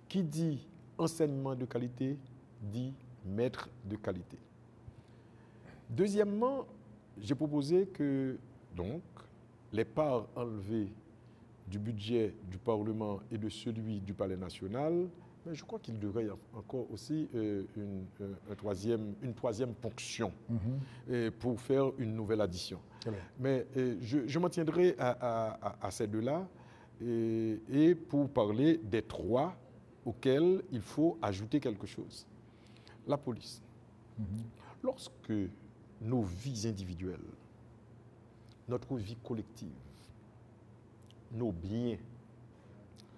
Qui dit enseignement de qualité, dit maître de qualité. Deuxièmement, j'ai proposé que donc, les parts enlevées du budget du Parlement et de celui du Palais national, mais je crois qu'il devrait y avoir encore aussi une troisième ponction pour faire une nouvelle addition. Mais je m'en tiendrai à ces deux-là et pour parler des trois auxquels il faut ajouter quelque chose. La police. Lorsque nos vies individuelles, notre vie collective, nos biens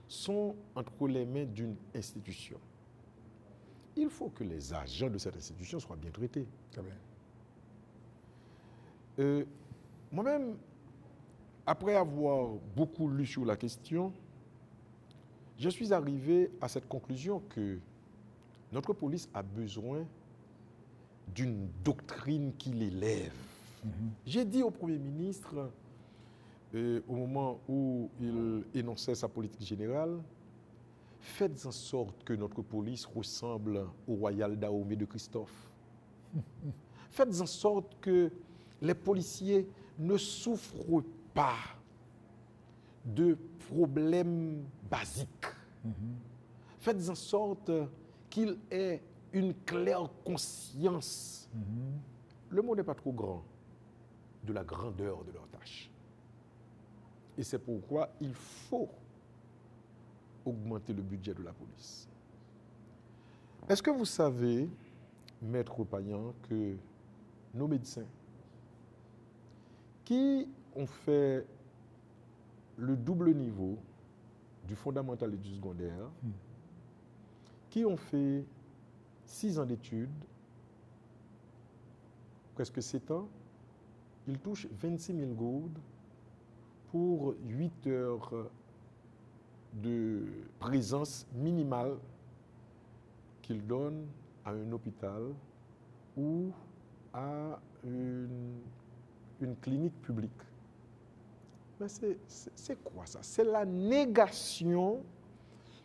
sont entre les mains d'une institution, il faut que les agents de cette institution soient bien traités. Très bien. Moi-même, après avoir beaucoup lu sur la question, je suis arrivé à cette conclusion que notre police a besoin d'une doctrine qui l'élève. J'ai dit au Premier ministre, au moment où il énonçait sa politique générale, faites en sorte que notre police ressemble au Royal Dahomey de Christophe. Faites en sorte que les policiers ne souffrent pas de problèmes basiques. Faites en sorte qu'ils aient une claire conscience. Le mot n'est pas trop grand de la grandeur de leur tâche. Et c'est pourquoi il faut augmenter le budget de la police. Est-ce que vous savez, Maître Payan, que nos médecins qui ont fait le double niveau du fondamental et du secondaire, qui ont fait 6 ans d'études, presque 7 ans, ils touchent 26 000 gourdes pour 8 heures de présence minimale qu'ils donnent à un hôpital ou à une clinique publique. Mais c'est quoi ça? C'est la négation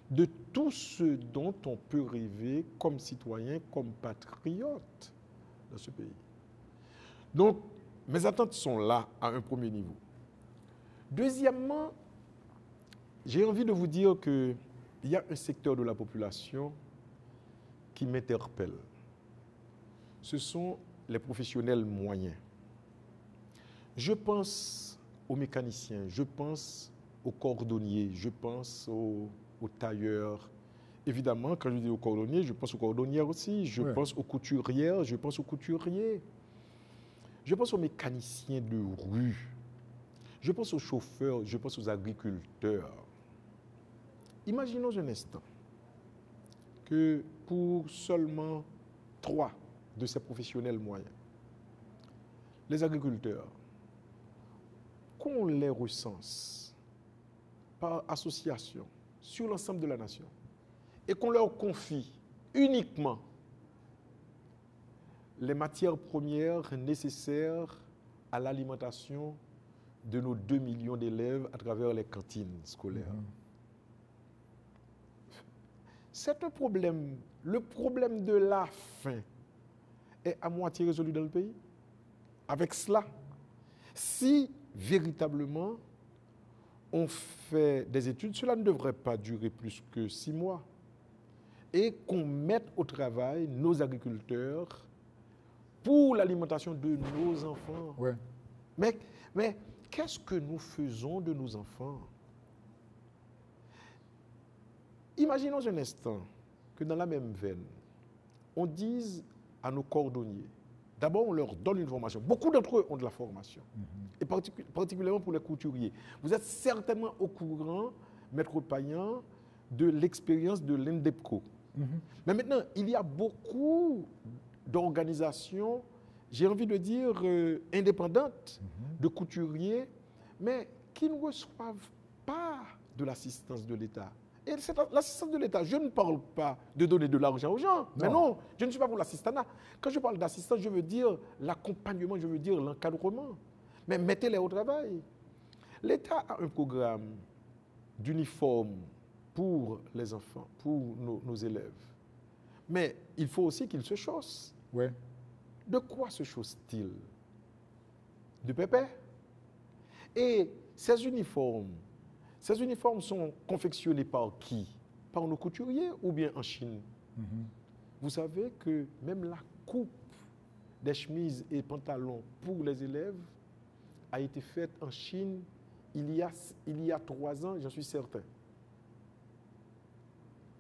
de tout ce dont on peut rêver comme citoyen, comme patriote dans ce pays. Donc, mes attentes sont là à un premier niveau. Deuxièmement, j'ai envie de vous dire qu'il y a un secteur de la population qui m'interpelle. Ce sont les professionnels moyens. Je pense aux mécaniciens, je pense aux cordonniers, je pense aux tailleurs. Évidemment, quand je dis aux cordonniers, je pense aux cordonnières aussi, je pense aux couturières, je pense aux couturiers. Je pense aux mécaniciens de rue, je pense aux chauffeurs, je pense aux agriculteurs. Imaginons un instant que pour seulement 3 de ces professionnels moyens, les agriculteurs, qu'on les recense par association sur l'ensemble de la nation et qu'on leur confie uniquement les matières premières nécessaires à l'alimentation de nos 2 millions d'élèves à travers les cantines scolaires. C'est un problème. Le problème de la faim est à moitié résolu dans le pays. Avec cela, si véritablement on fait des études, cela ne devrait pas durer plus que 6 mois. Et qu'on mette au travail nos agriculteurs pour l'alimentation de nos enfants. Ouais. Mais qu'est-ce que nous faisons de nos enfants? Imaginons un instant que dans la même veine, on dise à nos cordonniers, d'abord on leur donne une formation. Beaucoup d'entre eux ont de la formation, et particulièrement pour les couturiers. Vous êtes certainement au courant, Maître Payan, de l'expérience de l'Indepco, Mais maintenant, il y a beaucoup d'organisations, j'ai envie de dire, indépendantes, de couturiers, mais qui ne reçoivent pas de l'assistance de l'État. Et l'assistance de l'État, je ne parle pas de donner de l'argent aux gens. Mais non, je ne suis pas pour l'assistanat. Quand je parle d'assistance, je veux dire l'accompagnement, je veux dire l'encadrement. Mais mettez-les au travail. L'État a un programme d'uniforme pour les enfants, pour nos élèves. Mais il faut aussi qu'ils se chaussent. Ouais. De quoi se chaussent-ils? De pépé. Et ces uniformes sont confectionnés par qui? Par nos couturiers ou bien en Chine? Vous savez que même la coupe des chemises et pantalons pour les élèves a été faite en Chine il y a 3 ans, j'en suis certain.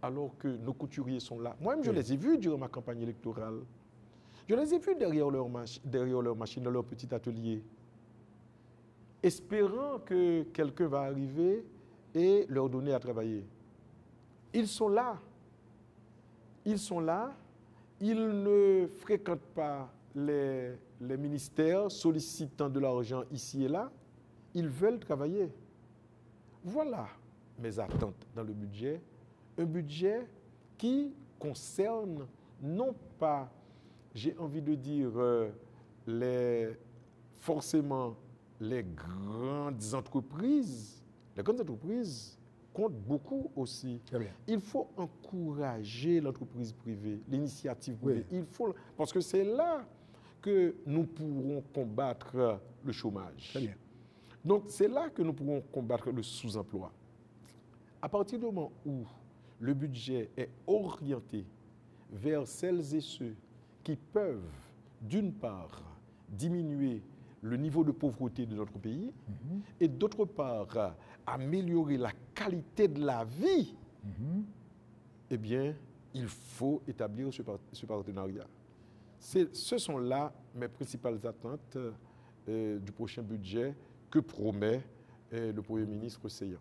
Alors que nos couturiers sont là. Moi-même, je les ai vus durant ma campagne électorale. Je les ai vus derrière leur machine, dans leur petit atelier, espérant que quelqu'un va arriver et leur donner à travailler. Ils sont là. Ils sont là. Ils ne fréquentent pas les ministères sollicitant de l'argent ici et là. Ils veulent travailler. Voilà mes attentes dans le budget. Un budget qui concerne non pas, j'ai envie de dire, forcément les grandes entreprises. Les grandes entreprises comptent beaucoup aussi. Très bien. Il faut encourager l'entreprise privée, l'initiative privée. Oui. Parce que c'est là que nous pourrons combattre le chômage. Très bien. Donc, c'est là que nous pourrons combattre le sous-emploi. À partir du moment où le budget est orienté vers celles et ceux qui peuvent, d'une part, diminuer le niveau de pauvreté de notre pays et d'autre part, améliorer la qualité de la vie, eh bien, il faut établir ce partenariat. Ce sont là mes principales attentes du prochain budget que promet le Premier ministre Seyan.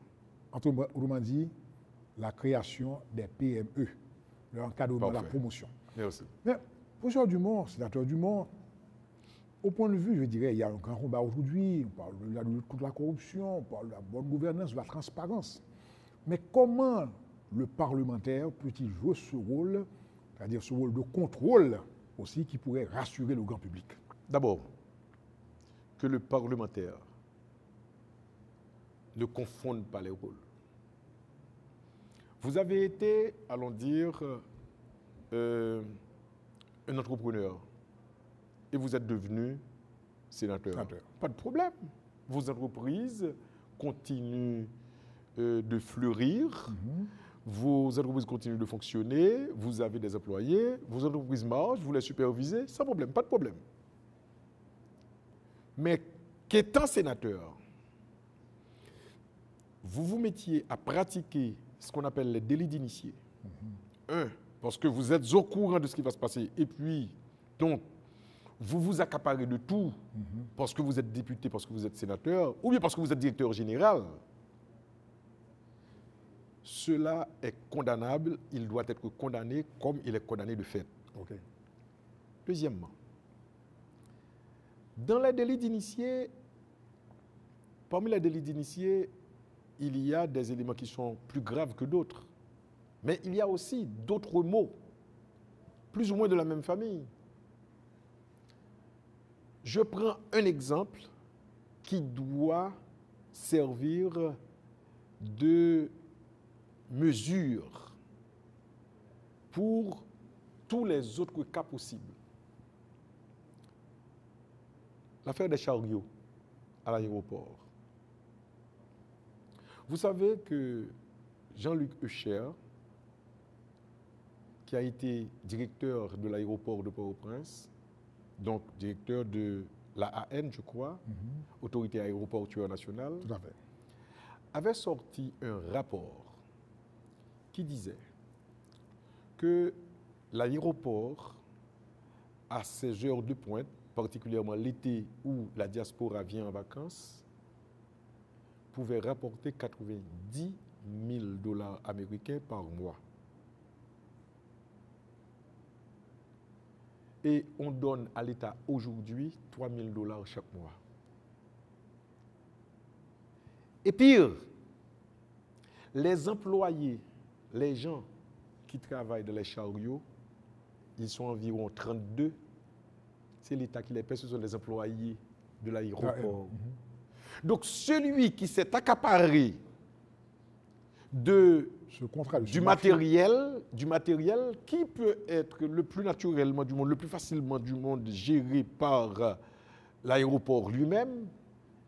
Autrement dit, la création des PME, l'encadrement, la promotion. Merci. Mais, professeur Dumont, sénateur Dumont, au point de vue, je dirais, il y a un grand combat aujourd'hui, on parle de la lutte contre la corruption, on parle de la bonne gouvernance, de la transparence. Mais comment le parlementaire peut-il jouer ce rôle, c'est-à-dire ce rôle de contrôle aussi qui pourrait rassurer le grand public? D'abord, que le parlementaire ne confonde pas les rôles. Vous avez été, allons dire, un entrepreneur et vous êtes devenu sénateur. Pas de problème. Vos entreprises continuent de fleurir, vos entreprises continuent de fonctionner, vous avez des employés, vos entreprises marchent, vous les supervisez, sans problème, pas de problème. Mais qu'étant sénateur, vous vous mettiez à pratiquer ce qu'on appelle les délits d'initié. Parce que vous êtes au courant de ce qui va se passer. Et puis, donc, vous vous accaparez de tout parce que vous êtes député, parce que vous êtes sénateur, ou bien parce que vous êtes directeur général. Cela est condamnable. Il doit être condamné comme il est condamné de fait. Okay. Deuxièmement, dans les délits d'initié, parmi les délits d'initié, il y a des éléments qui sont plus graves que d'autres. Mais il y a aussi d'autres mots, plus ou moins de la même famille. Je prends un exemple qui doit servir de mesure pour tous les autres cas possibles. L'affaire des chariots à l'aéroport. Vous savez que Jean-Luc Eucher, qui a été directeur de l'aéroport de Port-au-Prince, donc directeur de l'AAN, je crois, Autorité aéroportuaire nationale, tout à fait, avait sorti un rapport qui disait que l'aéroport, à ses heures de pointe, particulièrement l'été où la diaspora vient en vacances, pouvait rapporter 90 000 $ américains par mois. Et on donne à l'État aujourd'hui 3 000 $ chaque mois. Et pire, les employés, les gens qui travaillent dans les chariots, ils sont environ 32. C'est l'État qui les paie, ce sont les employés de l'aéroport. Donc celui qui s'est accaparé du matériel qui peut être le plus naturellement du monde, le plus facilement du monde, géré par l'aéroport lui-même,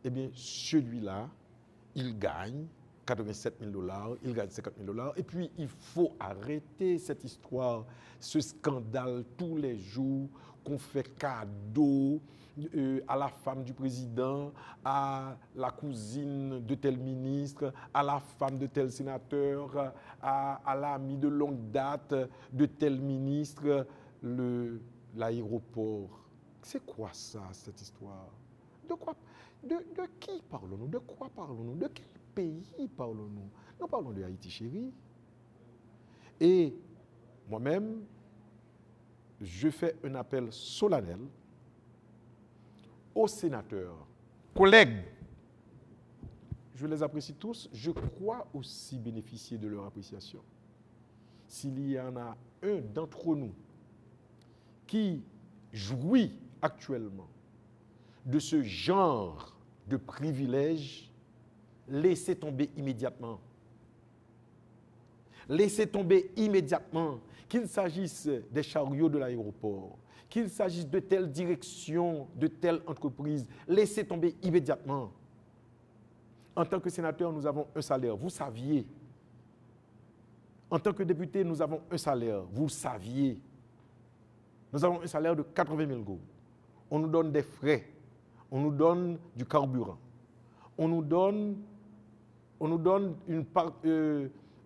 eh bien celui-là, il gagne 87 000 $, il gagne 50 000 $. Et puis, il faut arrêter cette histoire, ce scandale tous les jours qu'on fait cadeau à la femme du président, à la cousine de tel ministre, à la femme de tel sénateur, à l'ami de longue date de tel ministre, l'aéroport. C'est quoi ça, cette histoire? De qui parlons-nous? De quoi parlons-nous? De quel pays parlons-nous? Nous parlons de Haïti, chérie. Et moi-même, je fais un appel solennel aux sénateurs, collègues. Je les apprécie tous. Je crois aussi bénéficier de leur appréciation. S'il y en a un d'entre nous qui jouit actuellement de ce genre de privilèges, laissez tomber immédiatement. Laissez tomber immédiatement, qu'il s'agisse des chariots de l'aéroport, qu'il s'agisse de telle direction, de telle entreprise, laissez tomber immédiatement. En tant que sénateur, nous avons un salaire, vous saviez. En tant que député, nous avons un salaire, vous le saviez. Nous avons un salaire de 80 000 €. On nous donne des frais, on nous donne du carburant, on nous donne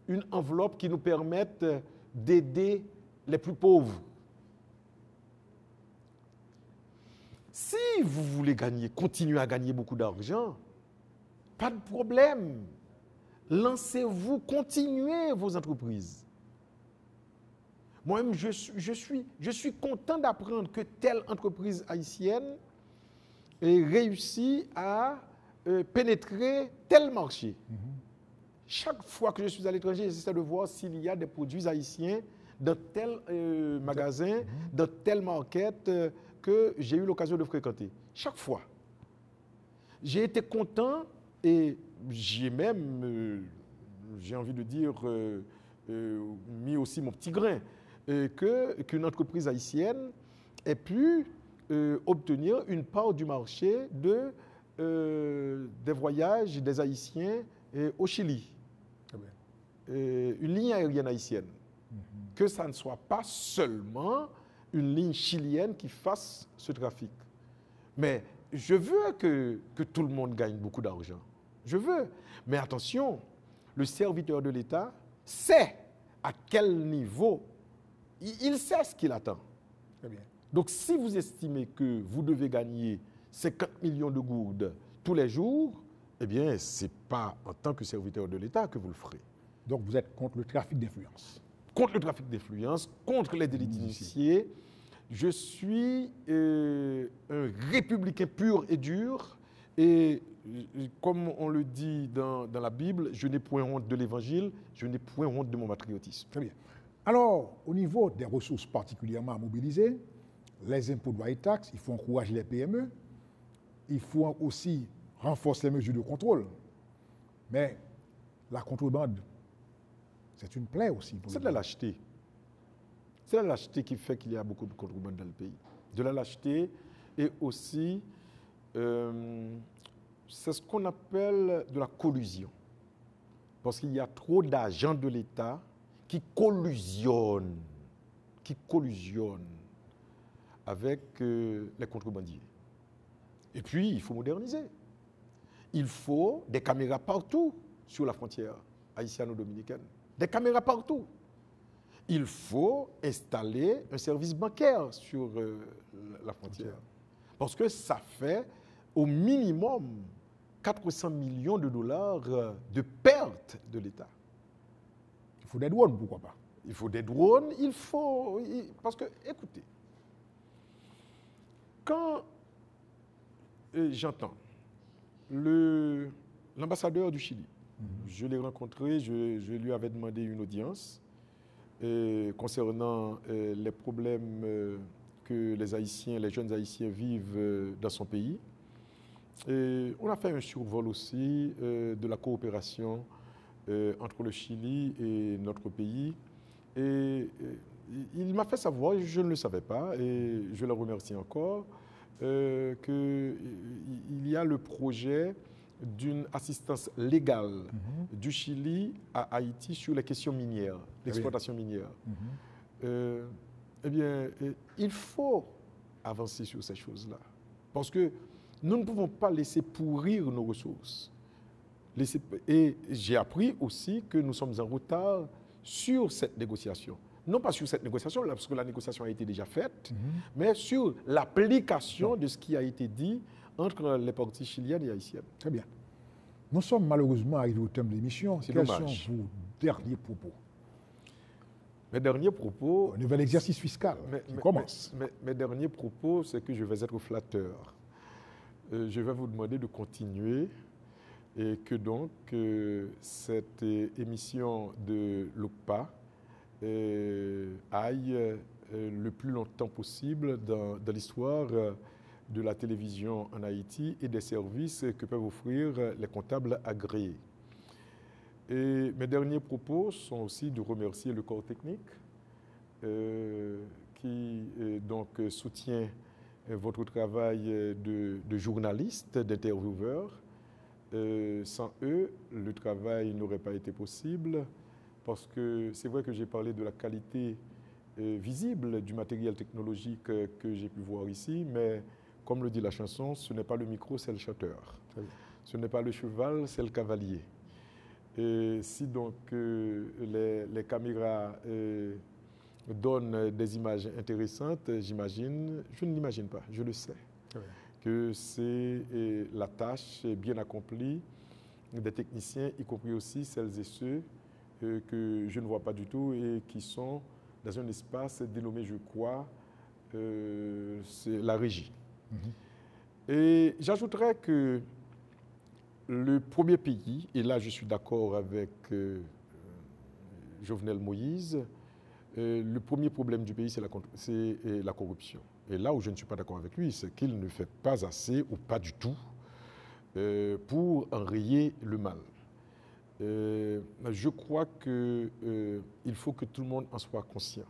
une enveloppe qui nous permette d'aider les plus pauvres. Si vous voulez continuer à gagner beaucoup d'argent, pas de problème. Lancez-vous, continuez vos entreprises. Moi-même, je suis content d'apprendre que telle entreprise haïtienne réussit à pénétrer tel marché. Chaque fois que je suis à l'étranger, j'essaie de voir s'il y a des produits haïtiens dans tel magasin, dans telle market que j'ai eu l'occasion de fréquenter. Chaque fois. J'ai été content et j'ai même, j'ai envie de dire, mis aussi mon petit grain, qu'une entreprise haïtienne ait pu obtenir une part du marché des voyages des Haïtiens au Chili. Une ligne aérienne haïtienne. Que ça ne soit pas seulement une ligne chilienne qui fasse ce trafic. Mais je veux que tout le monde gagne beaucoup d'argent. Je veux. Mais attention, le serviteur de l'État sait à quel niveau, il sait ce qu'il attend. Très bien. Donc si vous estimez que vous devez gagner 50 millions de gourdes tous les jours, eh bien, ce n'est pas en tant que serviteur de l'État que vous le ferez. Donc vous êtes contre le trafic d'influence? Contre le trafic d'influence, contre les délits d'initiés. Je suis un républicain pur et dur. Et comme on le dit dans la Bible, je n'ai point honte de l'évangile, je n'ai point honte de mon patriotisme. Très bien. Alors, au niveau des ressources particulièrement à mobiliser, les impôts, droits et taxes, il faut encourager les PME, il faut aussi renforcer les mesures de contrôle. Mais la contrebande, c'est une plaie aussi. C'est de la lâcheté. C'est la lâcheté qui fait qu'il y a beaucoup de contrebande dans le pays. De la lâcheté et aussi, c'est ce qu'on appelle de la collusion. Parce qu'il y a trop d'agents de l'État qui collusionnent avec les contrebandiers. Et puis, il faut moderniser. Il faut des caméras partout sur la frontière haïtiano-dominicaine. Des caméras partout. Il faut installer un service bancaire sur la frontière. Parce que ça fait au minimum 400 millions de dollars de pertes de l'État. Il faut des drones, pourquoi pas? Il faut des drones, parce que, écoutez, Quand j'entends l'ambassadeur du Chili, je l'ai rencontré, je lui avais demandé une audience concernant les problèmes que les Haïtiens, les jeunes Haïtiens vivent dans son pays. Et on a fait un survol aussi de la coopération entre le Chili et notre pays. Et il m'a fait savoir, je ne le savais pas, et je le remercie encore, qu'il y a le projet d'une assistance légale du Chili à Haïti sur les questions minières, l'exploitation minière. Eh bien, il faut avancer sur ces choses-là. Parce que nous ne pouvons pas laisser pourrir nos ressources. Et j'ai appris aussi que nous sommes en retard sur cette négociation. Non pas sur cette négociation, parce que la négociation a été déjà faite, mais sur l'application de ce qui a été dit entre les parties chiliennes et haïtiennes. Très bien. Nous sommes malheureusement arrivés au thème de l'émission. C'est Quels dommage. sont vos derniers propos? Mes derniers propos... Un nouvel exercice fiscal qui commence. Mes derniers propos, c'est que je vais être flatteur. Je vais vous demander de continuer et que donc cette émission de l'OCPA aille le plus longtemps possible dans l'histoire de la télévision en Haïti et des services que peuvent offrir les comptables agréés. Et mes derniers propos sont aussi de remercier le corps technique qui donc soutient votre travail de journaliste, d'intervieweur. Sans eux, le travail n'aurait pas été possible parce que c'est vrai que j'ai parlé de la qualité visible du matériel technologique que j'ai pu voir ici, mais comme le dit la chanson, ce n'est pas le micro, c'est le chanteur. Ce n'est pas le cheval, c'est le cavalier. Et si donc les caméras donnent des images intéressantes, j'imagine, je ne l'imagine pas, je le sais, que c'est la tâche bien accomplie des techniciens, y compris aussi celles et ceux que je ne vois pas du tout et qui sont dans un espace dénommé, je crois, c'est la régie. Et j'ajouterais que le premier pays, et là je suis d'accord avec Jovenel Moïse, le premier problème du pays, c'est la corruption. Et là où je ne suis pas d'accord avec lui, c'est qu'il ne fait pas assez ou pas du tout pour enrayer le mal. Je crois qu'il faut que tout le monde en soit conscient.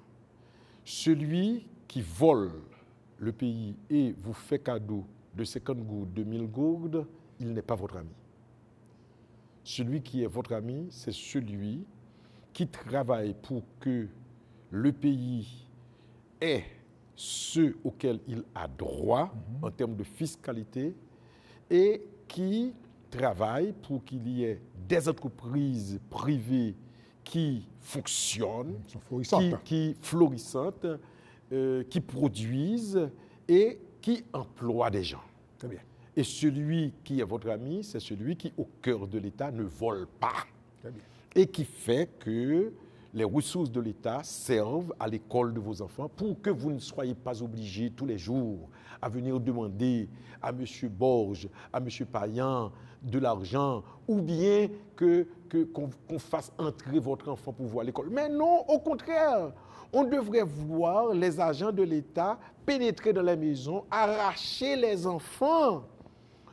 Celui qui vole le pays et vous fait cadeau de 50 gourdes, de 1000 gourdes, il n'est pas votre ami. Celui qui est votre ami, c'est celui qui travaille pour que le pays ait ce auquel il a droit en termes de fiscalité et qui travaille pour qu'il y ait des entreprises privées qui fonctionnent, qui florissantes, qui produisent et qui emploient des gens. Très bien. Et celui qui est votre ami, c'est celui qui, au cœur de l'État, ne vole pas. Très bien. Et qui fait que les ressources de l'État servent à l'école de vos enfants pour que vous ne soyez pas obligés tous les jours à venir demander à M. Borges, à M. Payan de l'argent ou bien qu'on fasse entrer votre enfant pour voir l'école. Mais non, au contraire, on devrait voir les agents de l'État pénétrer dans les maisons, arracher les enfants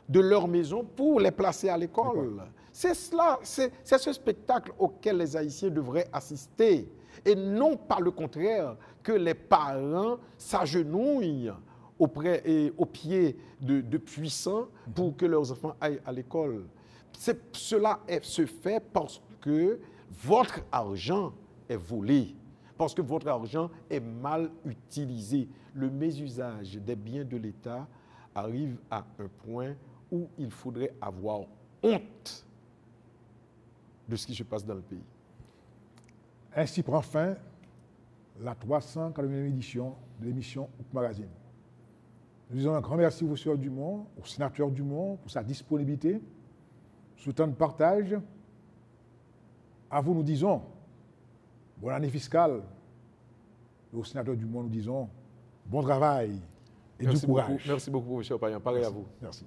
de leur maison pour les placer à l'école. C'est cela, c'est ce spectacle auquel les Haïtiens devraient assister. Et non pas le contraire, que les parents s'agenouillent aux pieds de puissants pour que leurs enfants aillent à l'école. Cela se fait parce que votre argent est volé, parce que votre argent est mal utilisé. Le mésusage des biens de l'État arrive à un point où il faudrait avoir honte de ce qui se passe dans le pays. Ainsi prend fin la 340e édition de l'émission Ouk Magazine. Nous disons un grand merci au Sœur Dumont, au sénateur Dumont, pour sa disponibilité, ce temps de partage. À vous, nous disons, bonne année fiscale. Et au sénateur Dumont, nous disons, bon travail et du courage. Merci beaucoup, professeur Payan. Pareil à vous. Merci.